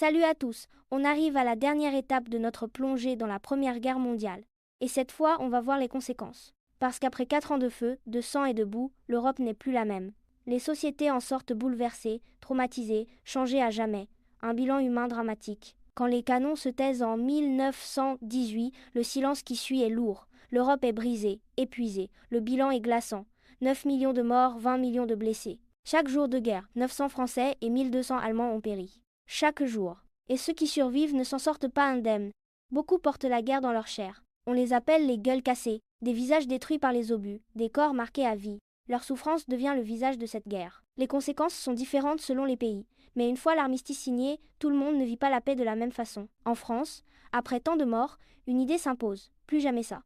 Salut à tous, on arrive à la dernière étape de notre plongée dans la Première Guerre mondiale. Et cette fois, on va voir les conséquences. Parce qu'après 4 ans de feu, de sang et de boue, l'Europe n'est plus la même. Les sociétés en sortent bouleversées, traumatisées, changées à jamais. Un bilan humain dramatique. Quand les canons se taisent en 1918, le silence qui suit est lourd. L'Europe est brisée, épuisée. Le bilan est glaçant. 9 millions de morts, 20 millions de blessés. Chaque jour de guerre, 900 Français et 1200 Allemands ont péri. Chaque jour. Et ceux qui survivent ne s'en sortent pas indemnes. Beaucoup portent la guerre dans leur chair. On les appelle les gueules cassées, des visages détruits par les obus, des corps marqués à vie. Leur souffrance devient le visage de cette guerre. Les conséquences sont différentes selon les pays, mais une fois l'armistice signé, tout le monde ne vit pas la paix de la même façon. En France, après tant de morts, une idée s'impose, plus jamais ça.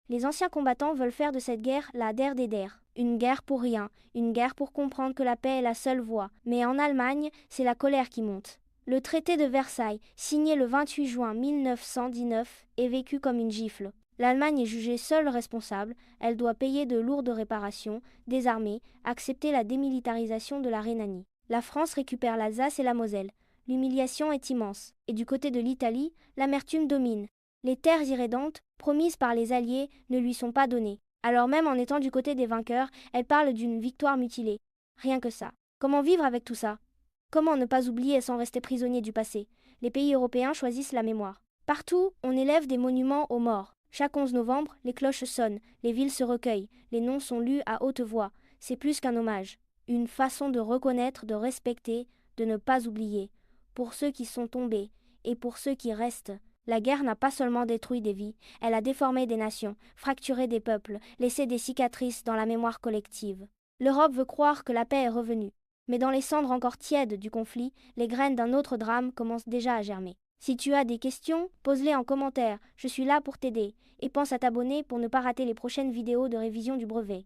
Les anciens combattants veulent faire de cette guerre la der des der, une guerre pour rien, une guerre pour comprendre que la paix est la seule voie. Mais en Allemagne, c'est la colère qui monte. Le traité de Versailles, signé le 28 juin 1919, est vécu comme une gifle. L'Allemagne est jugée seule responsable, elle doit payer de lourdes réparations, désarmer, accepter la démilitarisation de la Rhénanie. La France récupère l'Alsace et la Moselle. L'humiliation est immense. Et du côté de l'Italie, l'amertume domine. Les terres irrédentes, promises par les Alliés, ne lui sont pas données. Alors même en étant du côté des vainqueurs, elle parle d'une victoire mutilée. Rien que ça. Comment vivre avec tout ça? Comment ne pas oublier sans rester prisonnier du passé? Les pays européens choisissent la mémoire. Partout, on élève des monuments aux morts. Chaque 11 novembre, les cloches sonnent, les villes se recueillent, les noms sont lus à haute voix. C'est plus qu'un hommage. Une façon de reconnaître, de respecter, de ne pas oublier. Pour ceux qui sont tombés, et pour ceux qui restent. La guerre n'a pas seulement détruit des vies, elle a déformé des nations, fracturé des peuples, laissé des cicatrices dans la mémoire collective. L'Europe veut croire que la paix est revenue. Mais dans les cendres encore tièdes du conflit, les graines d'un autre drame commencent déjà à germer. Si tu as des questions, pose-les en commentaire, je suis là pour t'aider. Et pense à t'abonner pour ne pas rater les prochaines vidéos de révision du brevet.